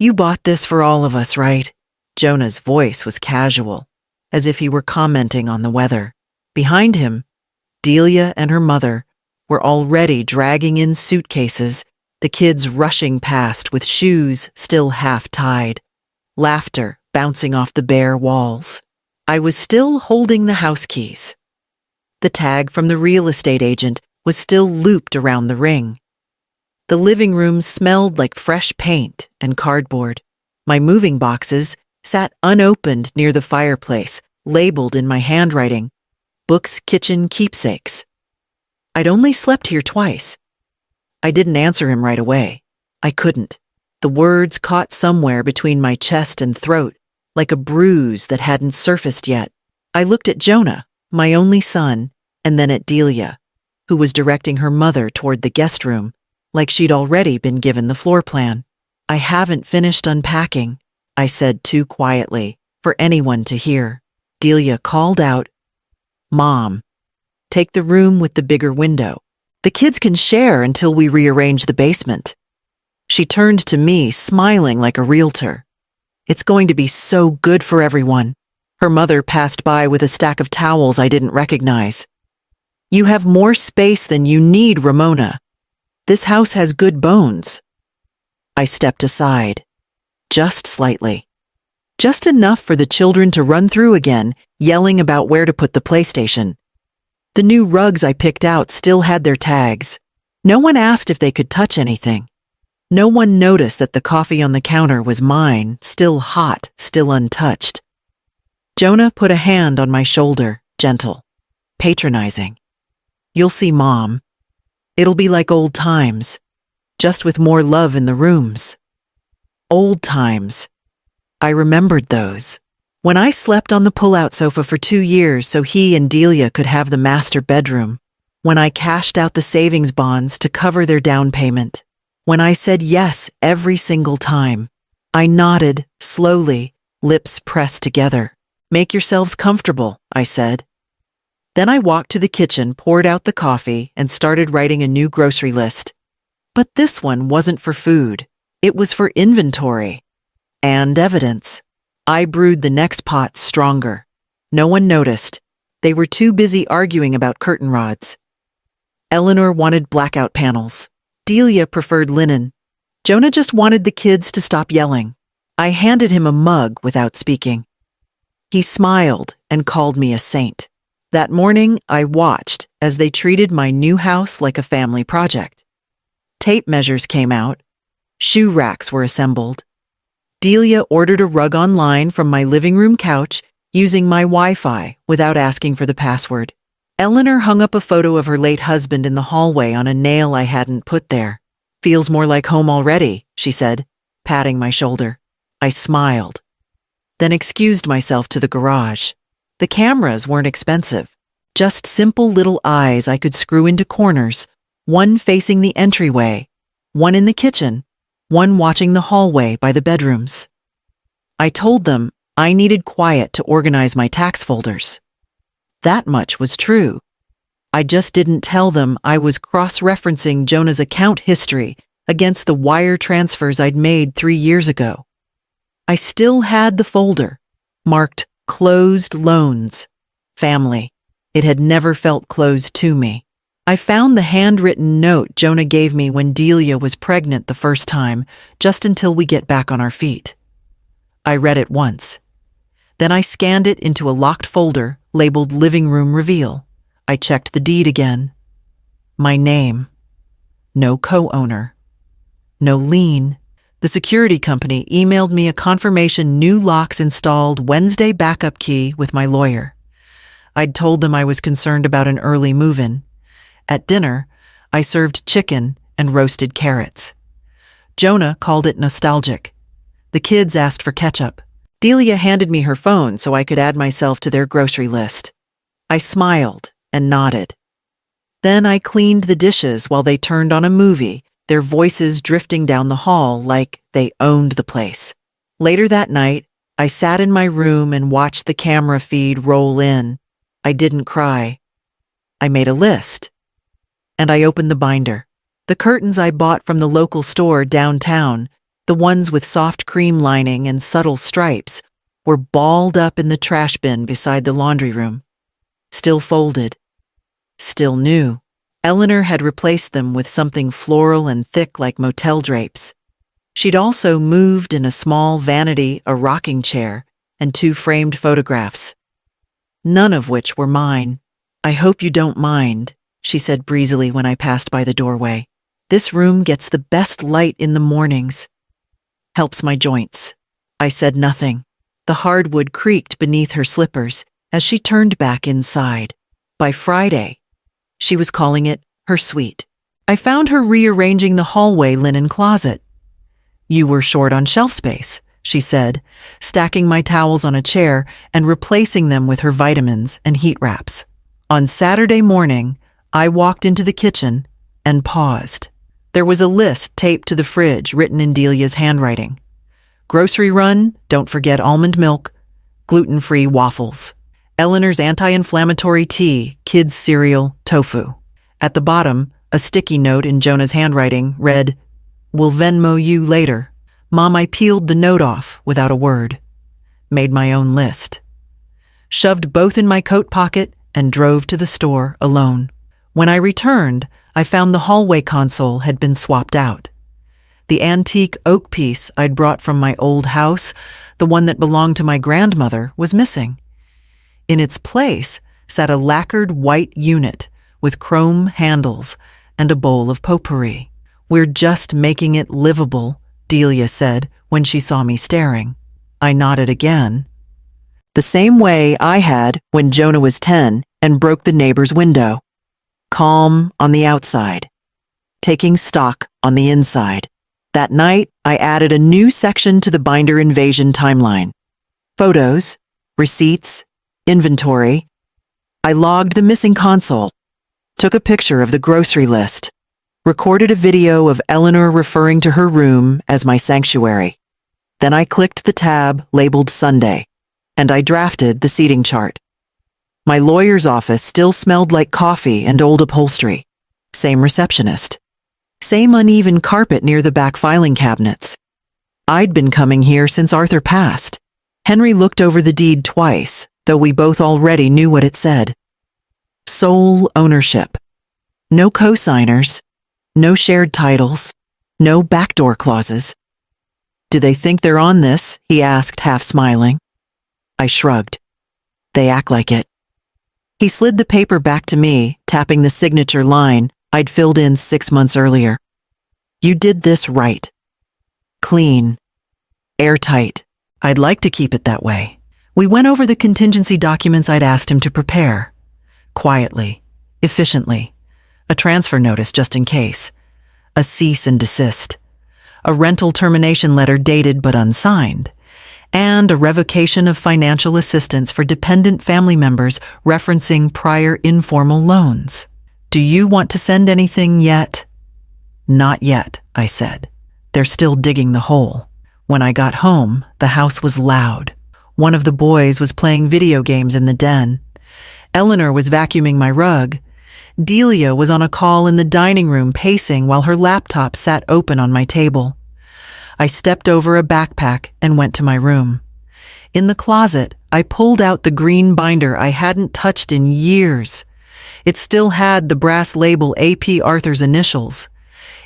You bought this for all of us, right? Jonah's voice was casual, as if he were commenting on the weather. Behind him, Delia and her mother were already dragging in suitcases, the kids rushing past with shoes still half tied, laughter bouncing off the bare walls. I was still holding the house keys. The tag from the real estate agent was still looped around the ring. The living room smelled like fresh paint and cardboard. My moving boxes sat unopened near the fireplace, labeled in my handwriting, "Books Kitchen Keepsakes." I'd only slept here twice. I didn't answer him right away. I couldn't. The words caught somewhere between my chest and throat, like a bruise that hadn't surfaced yet. I looked at Jonah, my only son, and then at Delia, who was directing her mother toward the guest room, like she'd already been given the floor plan. "I haven't finished unpacking," I said too quietly for anyone to hear. Delia called out, "Mom, take the room with the bigger window. The kids can share until we rearrange the basement." She turned to me, smiling like a realtor. "It's going to be so good for everyone." Her mother passed by with a stack of towels I didn't recognize. "You have more space than you need, Ramona. This house has good bones." I stepped aside, just slightly. Just enough for the children to run through again, yelling about where to put the PlayStation. The new rugs I picked out still had their tags. No one asked if they could touch anything. No one noticed that the coffee on the counter was mine, still hot, still untouched. Jonah put a hand on my shoulder, gentle, patronizing. "You'll see, Mom. It'll be like old times, just with more love in the rooms." Old times. I remembered those. When I slept on the pull-out sofa for 2 years so he and Delia could have the master bedroom. When I cashed out the savings bonds to cover their down payment. When I said yes every single time. I nodded, slowly, lips pressed together. "Make yourselves comfortable," I said. Then I walked to the kitchen, poured out the coffee, and started writing a new grocery list. But this one wasn't for food. It was for inventory. And evidence. I brewed the next pot stronger. No one noticed. They were too busy arguing about curtain rods. Eleanor wanted blackout panels. Delia preferred linen. Jonah just wanted the kids to stop yelling. I handed him a mug without speaking. He smiled and called me a saint. That morning, I watched as they treated my new house like a family project. Tape measures came out. Shoe racks were assembled. Delia ordered a rug online from my living room couch using my Wi-Fi without asking for the password. Eleanor hung up a photo of her late husband in the hallway on a nail I hadn't put there. "Feels more like home already," she said, patting my shoulder. I smiled, then excused myself to the garage. The cameras weren't expensive, just simple little eyes I could screw into corners, one facing the entryway, one in the kitchen, one watching the hallway by the bedrooms. I told them I needed quiet to organize my tax folders. That much was true. I just didn't tell them I was cross-referencing Jonah's account history against the wire transfers I'd made 3 years ago. I still had the folder, marked Closed Loans, Family. It had never felt closed to me. I found the handwritten note Jonah gave me when Delia was pregnant the first time, just until we get back on our feet. I read it once. Then I scanned it into a locked folder labeled Living Room Reveal. I checked the deed again. My name. No co-owner. No lien. The security company emailed me a confirmation new locks installed Wednesday backup key with my lawyer. I'd told them I was concerned about an early move-in. At dinner, I served chicken and roasted carrots. Jonah called it nostalgic. The kids asked for ketchup. Delia handed me her phone so I could add myself to their grocery list. I smiled and nodded. Then I cleaned the dishes while they turned on a movie, their voices drifting down the hall like they owned the place. Later that night, I sat in my room and watched the camera feed roll in. I didn't cry. I made a list. And I opened the binder. The curtains I bought from the local store downtown, The ones with soft cream lining and subtle stripes were balled up in the trash bin beside the laundry room. Still folded. Still new. Eleanor had replaced them with something floral and thick like motel drapes. She'd also moved in a small vanity a rocking chair and 2 framed photographs, none of which were mine. "I hope you don't mind," she said breezily when I passed by the doorway. "This room gets the best light in the mornings. Helps my joints." I said nothing. The hardwood creaked beneath her slippers as she turned back inside. By Friday, she was calling it her suite. I found her rearranging the hallway linen closet. "You were short on shelf space," she said, stacking my towels on a chair and replacing them with her vitamins and heat wraps. On Saturday morning, I walked into the kitchen and paused. There was a list taped to the fridge written in Delia's handwriting. Grocery run, don't forget almond milk, gluten-free waffles. Eleanor's anti-inflammatory tea, kids' cereal, tofu. At the bottom, a sticky note in Jonah's handwriting read, "Will Venmo you later." Mom, I peeled the note off without a word. Made my own list. Shoved both in my coat pocket and drove to the store alone. When I returned, I found the hallway console had been swapped out. The antique oak piece I'd brought from my old house, the one that belonged to my grandmother, was missing. In its place sat a lacquered white unit with chrome handles and a bowl of potpourri. "We're just making it livable," Delia said when she saw me staring. I nodded again. The same way I had when Jonah was 10 and broke the neighbor's window. Calm on the outside, taking stock on the inside. That night, I added a new section to the binder invasion timeline. Photos, receipts, inventory. I logged the missing console, took a picture of the grocery list, recorded a video of Eleanor referring to her room as my sanctuary. Then I clicked the tab labeled Sunday, and I drafted the seating chart. My lawyer's office still smelled like coffee and old upholstery. Same receptionist. Same uneven carpet near the back filing cabinets. I'd been coming here since Arthur passed. Henry looked over the deed twice, though we both already knew what it said. Sole ownership. No co-signers. No shared titles. No backdoor clauses. "Do they think they're on this?" he asked, half smiling. I shrugged. "They act like it." He slid the paper back to me, tapping the signature line I'd filled in 6 months earlier. "You did this right. Clean. Airtight. I'd like to keep it that way." We went over the contingency documents I'd asked him to prepare. Quietly, efficiently. A transfer notice just in case. A cease and desist. A rental termination letter dated but unsigned. And a revocation of financial assistance for dependent family members referencing prior informal loans. "Do you want to send anything yet?" "Not yet," I said. "They're still digging the hole." When I got home, the house was loud. One of the boys was playing video games in the den. Eleanor was vacuuming my rug. Delia was on a call in the dining room pacing while her laptop sat open on my table. I stepped over a backpack and went to my room. In the closet, I pulled out the green binder I hadn't touched in years. It still had the brass label AP Arthur's initials.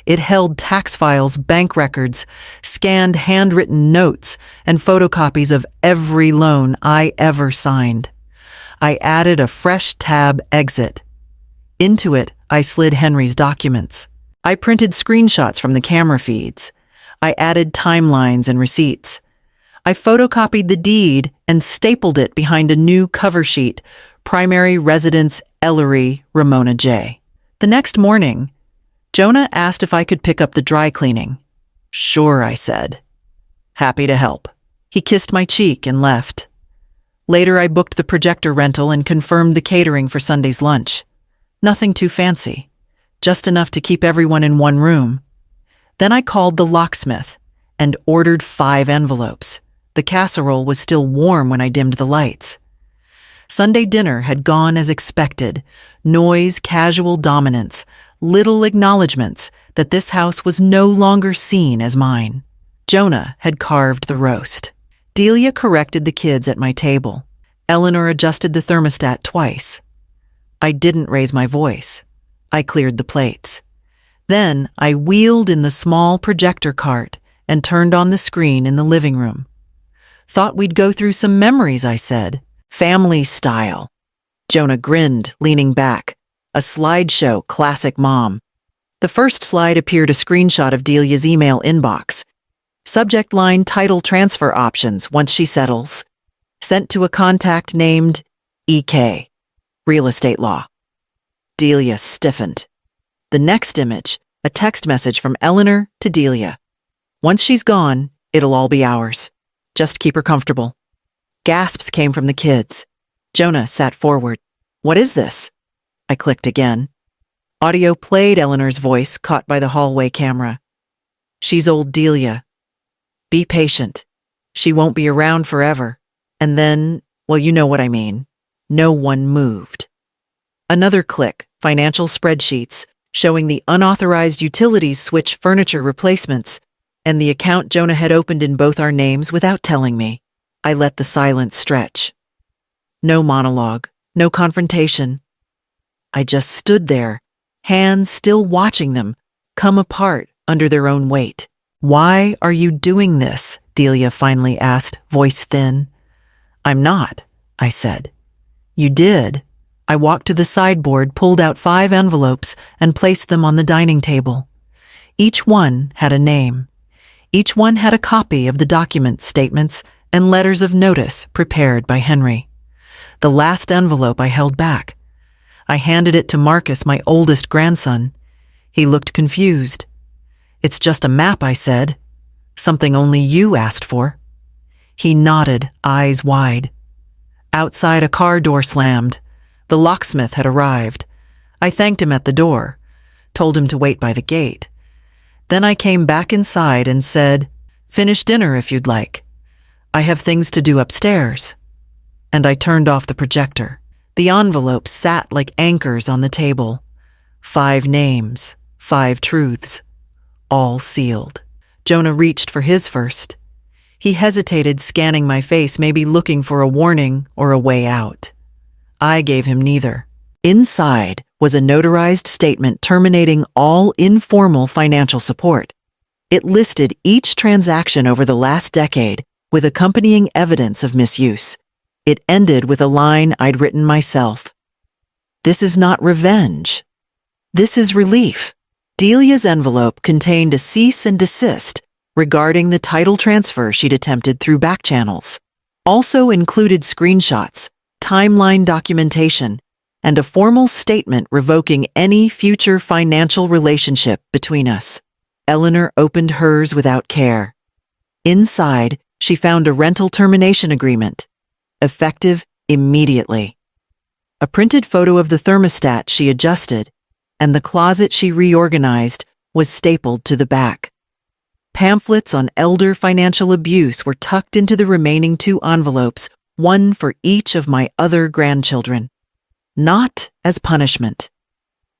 It held tax files, bank records, scanned handwritten notes, and photocopies of every loan I ever signed. I added a fresh tab exit. Into it, I slid Henry's documents. I printed screenshots from the camera feeds. I added timelines and receipts. I photocopied the deed and stapled it behind a new cover sheet, Primary Residence Ellery, Ramona J. The next morning, Jonah asked if I could pick up the dry cleaning. "Sure," I said. "Happy to help." He kissed my cheek and left. Later, I booked the projector rental and confirmed the catering for Sunday's lunch. Nothing too fancy, just enough to keep everyone in one room. Then I called the locksmith and ordered 5 envelopes. The casserole was still warm when I dimmed the lights. Sunday dinner had gone as expected. Noise, casual dominance, little acknowledgments that this house was no longer seen as mine. Jonah had carved the roast. Delia corrected the kids at my table. Eleanor adjusted the thermostat twice. I didn't raise my voice. I cleared the plates. Then I wheeled in the small projector cart and turned on the screen in the living room. Thought we'd go through some memories, I said. Family style. Jonah grinned, leaning back. A slideshow, classic mom. The first slide appeared a screenshot of Delia's email inbox. Subject line: title transfer options once she settles. Sent to a contact named EK. Real estate law. Delia stiffened. The next image, a text message from Eleanor to Delia. Once she's gone, it'll all be ours. Just keep her comfortable. Gasps came from the kids. Jonah sat forward. What is this? I clicked again. Audio played Eleanor's voice, caught by the hallway camera. She's old Delia. Be patient. She won't be around forever. And then, well, you know what I mean. No one moved. Another click, financial spreadsheets, showing the unauthorized utilities switch furniture replacements, and the account Jonah had opened in both our names without telling me. I let the silence stretch. No monologue, no confrontation. I just stood there, hands still watching them, come apart under their own weight. Why are you doing this? Delia finally asked, voice thin. I'm not, I said. You did. I walked to the sideboard, pulled out 5 envelopes, and placed them on the dining table. Each one had a name. Each one had a copy of the document statements and letters of notice prepared by Henry. The last envelope I held back. I handed it to Marcus, my oldest grandson. He looked confused. It's just a map, I said. Something only you asked for. He nodded, eyes wide. Outside, a car door slammed. The locksmith had arrived. I thanked him at the door, told him to wait by the gate. Then I came back inside and said, finish dinner if you'd like. I have things to do upstairs. And I turned off the projector. The envelopes sat like anchors on the table. 5 names, 5 truths, all sealed. Jonah reached for his first. He hesitated, scanning my face, maybe looking for a warning or a way out. I gave him neither. Inside was a notarized statement terminating all informal financial support. It listed each transaction over the last decade with accompanying evidence of misuse. It ended with a line I'd written myself. This is not revenge. This is relief. Delia's envelope contained a cease and desist regarding the title transfer she'd attempted through back channels. Also included screenshots, timeline documentation, and a formal statement revoking any future financial relationship between us. Eleanor opened hers without care. Inside, she found a rental termination agreement, effective immediately. A printed photo of the thermostat she adjusted, and the closet she reorganized was stapled to the back. Pamphlets on elder financial abuse were tucked into the remaining 2 envelopes, one for each of my other grandchildren. Not as punishment.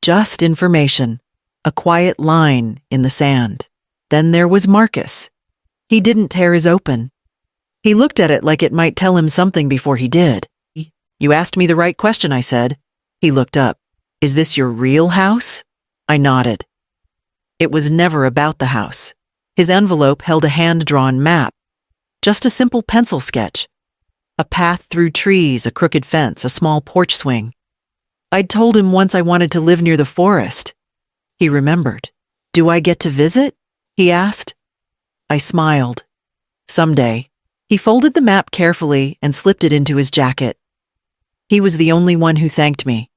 Just information, a quiet line in the sand. Then there was Marcus. He didn't tear his open. He looked at it like it might tell him something before he did. You asked me the right question, I said. He looked up. Is this your real house? I nodded. It was never about the house. His envelope held a hand-drawn map. Just a simple pencil sketch. A path through trees, a crooked fence, a small porch swing. I'd told him once I wanted to live near the forest. He remembered. Do I get to visit? He asked. I smiled. Someday. He folded the map carefully and slipped it into his jacket. He was the only one who thanked me.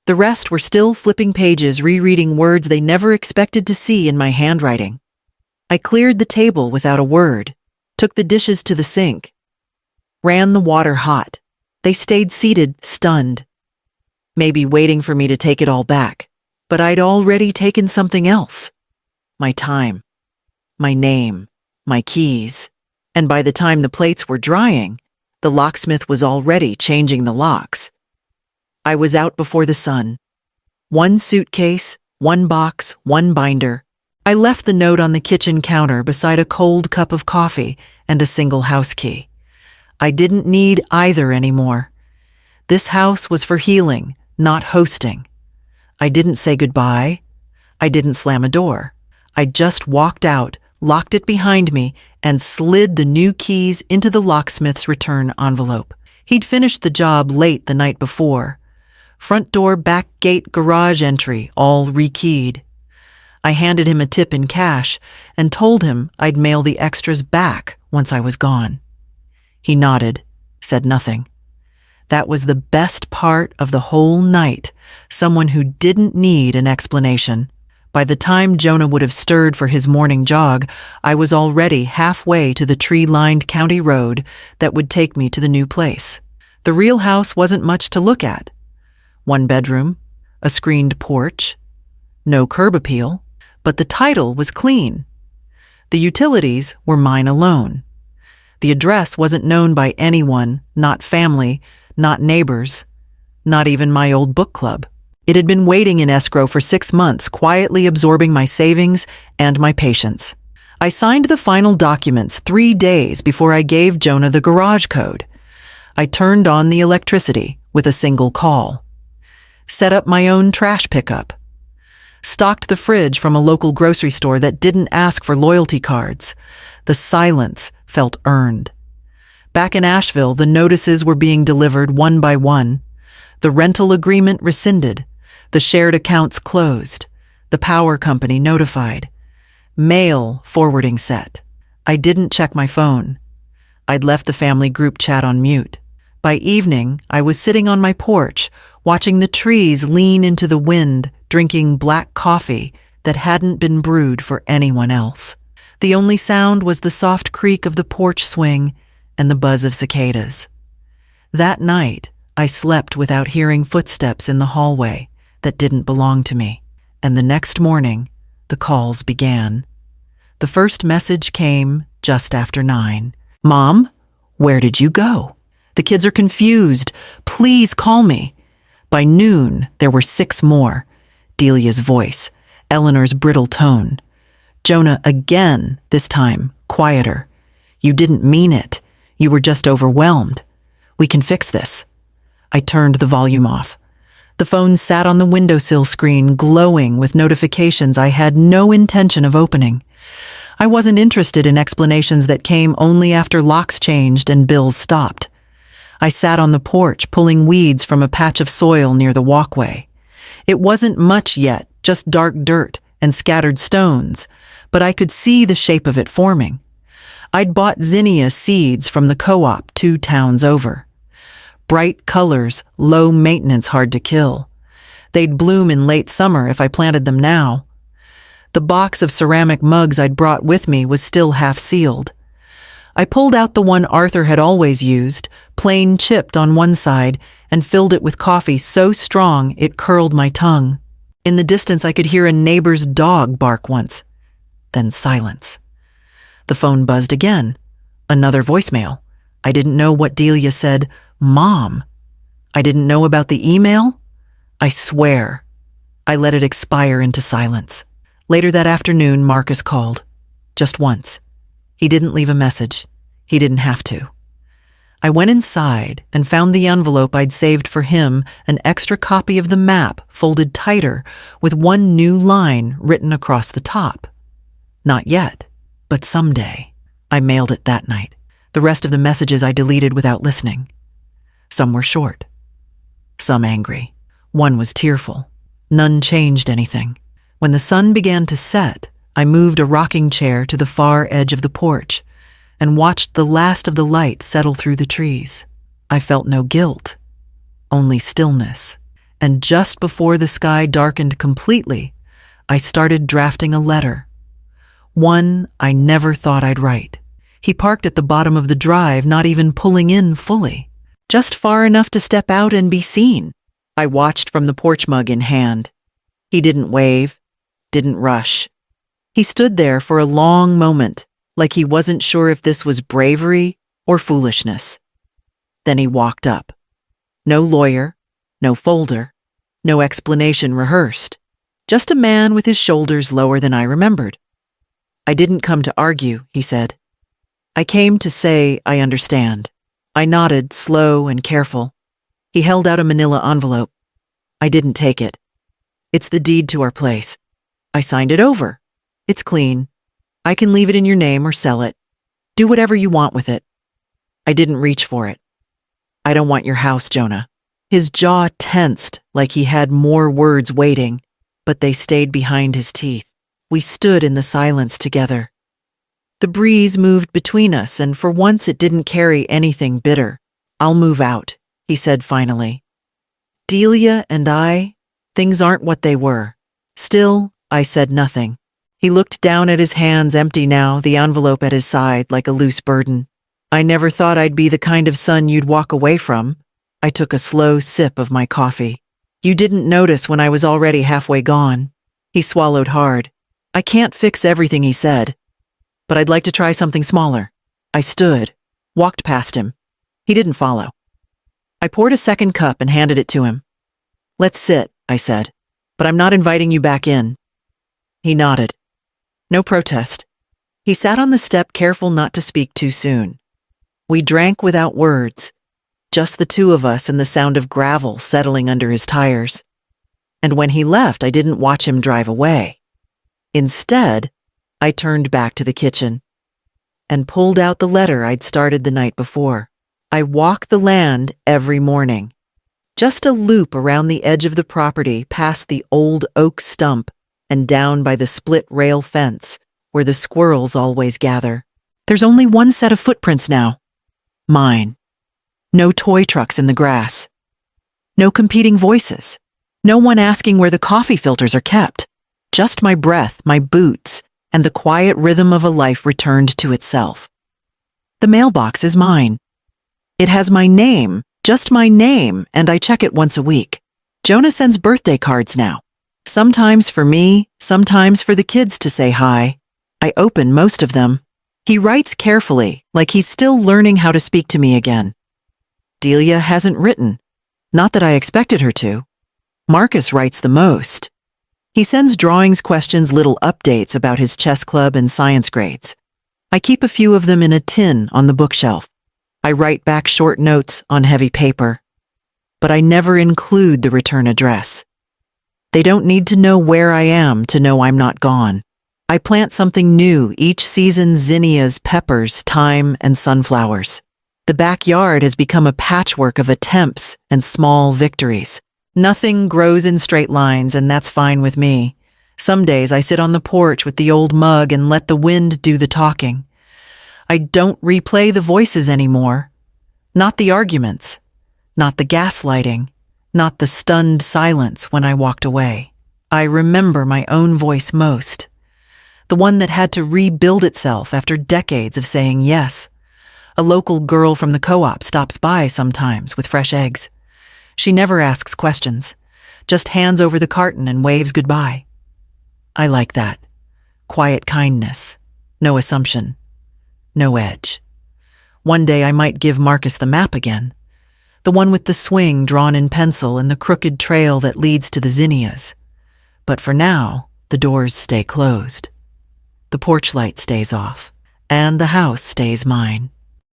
The rest were still flipping pages, rereading words they never expected to see in my handwriting. I cleared the table without a word, took the dishes to the sink, ran the water hot. They stayed seated, stunned, maybe waiting for me to take it all back, but I'd already taken something else. My time, my name, my keys, and by the time the plates were drying, the locksmith was already changing the locks. I was out before the sun. 1 suitcase, 1 box, 1 binder. I left the note on the kitchen counter beside a cold cup of coffee and a single house key. I didn't need either anymore. This house was for healing, not hosting. I didn't say goodbye. I didn't slam a door. I just walked out, locked it behind me, and slid the new keys into the locksmith's return envelope. He'd finished the job late the night before. Front door, back gate, garage entry, all rekeyed. I handed him a tip in cash and told him I'd mail the extras back once I was gone. He nodded, said nothing. That was the best part of the whole night, someone who didn't need an explanation. By the time Jonah would have stirred for his morning jog, I was already halfway to the tree-lined county road that would take me to the new place. The real house wasn't much to look at. 1 bedroom, a screened porch, no curb appeal, but the title was clean. The utilities were mine alone. The address wasn't known by anyone, not family, not neighbors, not even my old book club. It had been waiting in escrow for 6 months, quietly absorbing my savings and my patience. I signed the final documents 3 days before I gave Jonah the garage code. I turned on the electricity with a single call. Set up my own trash pickup. Stocked the fridge from a local grocery store that didn't ask for loyalty cards. The silence felt earned. Back in Asheville, the notices were being delivered one by one. The rental agreement rescinded. The shared accounts closed. The power company notified. Mail forwarding set. I didn't check my phone. I'd left the family group chat on mute. By evening, I was sitting on my porch, watching the trees lean into the wind, drinking black coffee that hadn't been brewed for anyone else. The only sound was the soft creak of the porch swing and the buzz of cicadas. That night, I slept without hearing footsteps in the hallway that didn't belong to me. And the next morning, the calls began. The first message came just after 9. "Mom, where did you go? The kids are confused. Please call me." By noon, there were 6 more. Delia's voice, Eleanor's brittle tone. Jonah again, this time, quieter. "You didn't mean it. You were just overwhelmed. We can fix this." I turned the volume off. The phone sat on the windowsill screen, glowing with notifications I had no intention of opening. I wasn't interested in explanations that came only after locks changed and bills stopped. I sat on the porch, pulling weeds from a patch of soil near the walkway. It wasn't much yet, just dark dirt and scattered stones, but I could see the shape of it forming. I'd bought zinnia seeds from the co-op 2 towns over. Bright colors, low maintenance, hard to kill. They'd bloom in late summer if I planted them now. The box of ceramic mugs I'd brought with me was still half sealed. I pulled out the one Arthur had always used, plain chipped on one side, and filled it with coffee so strong it curled my tongue. In the distance, I could hear a neighbor's dog bark once. Then silence. The phone buzzed again. Another voicemail. I didn't know what Delia said. Mom. I didn't know about the email. I swear. I let it expire into silence. Later that afternoon, Marcus called. Just once. He didn't leave a message. He didn't have to. I went inside and found the envelope I'd saved for him, an extra copy of the map folded tighter with one new line written across the top. Not yet, but someday. I mailed it that night. The rest of the messages I deleted without listening. Some were short. Some angry. One was tearful. None changed anything. When the sun began to set, I moved a rocking chair to the far edge of the porch and watched the last of the light settle through the trees. I felt no guilt, only stillness. And just before the sky darkened completely, I started drafting a letter. One I never thought I'd write. He parked at the bottom of the drive, not even pulling in fully, just far enough to step out and be seen. I watched from the porch mug in hand. He didn't wave, didn't rush. He stood there for a long moment, like he wasn't sure if this was bravery or foolishness. Then he walked up. No lawyer, no folder, no explanation rehearsed. Just a man with his shoulders lower than I remembered. I didn't come to argue, he said. I came to say I understand. I nodded, slow and careful. He held out a manila envelope. I didn't take it. It's the deed to our place. I signed it over. It's clean. I can leave it in your name or sell it. Do whatever you want with it. I didn't reach for it. I don't want your house, Jonah. His jaw tensed like he had more words waiting, but they stayed behind his teeth. We stood in the silence together. The breeze moved between us, and for once it didn't carry anything bitter. I'll move out, he said finally. Delia and I, things aren't what they were. Still, I said nothing. He looked down at his hands, empty now, the envelope at his side like a loose burden. I never thought I'd be the kind of son you'd walk away from. I took a slow sip of my coffee. You didn't notice when I was already halfway gone. He swallowed hard. I can't fix everything, he said, but I'd like to try something smaller. I stood, walked past him. He didn't follow. I poured a second cup and handed it to him. Let's sit, I said, but I'm not inviting you back in. He nodded. No protest. He sat on the step, careful not to speak too soon. We drank without words, just the two of us and the sound of gravel settling under his tires. And when he left, I didn't watch him drive away. Instead, I turned back to the kitchen and pulled out the letter I'd started the night before. I walk the land every morning. Just a loop around the edge of the property, past the old oak stump and down by the split rail fence where the squirrels always gather. There's only one set of footprints now. Mine. No toy trucks in the grass. No competing voices. No one asking where the coffee filters are kept. Just my breath, my boots, and the quiet rhythm of a life returned to itself. The mailbox is mine. It has my name, just my name, and I check it once a week. Jonah sends birthday cards now. Sometimes for me, sometimes for the kids to say hi. I open most of them. He writes carefully, like he's still learning how to speak to me again. Delia hasn't written. Not that I expected her to. Marcus writes the most. He sends drawings, questions, little updates about his chess club and science grades. I keep a few of them in a tin on the bookshelf. I write back short notes on heavy paper. But I never include the return address. They don't need to know where I am to know I'm not gone. I plant something new each season: zinnias, peppers, thyme, and sunflowers. The backyard has become a patchwork of attempts and small victories. Nothing grows in straight lines, and that's fine with me. Some days I sit on the porch with the old mug and let the wind do the talking. I don't replay the voices anymore. Not the arguments. Not the gaslighting. Not the stunned silence when I walked away. I remember my own voice most. The one that had to rebuild itself after decades of saying yes. A local girl from the co-op stops by sometimes with fresh eggs. She never asks questions, just hands over the carton and waves goodbye. I like that. Quiet kindness. No assumption. No edge. One day I might give Marcus the map again. The one with the swing drawn in pencil and the crooked trail that leads to the zinnias. But for now, the doors stay closed. The porch light stays off, and the house stays mine.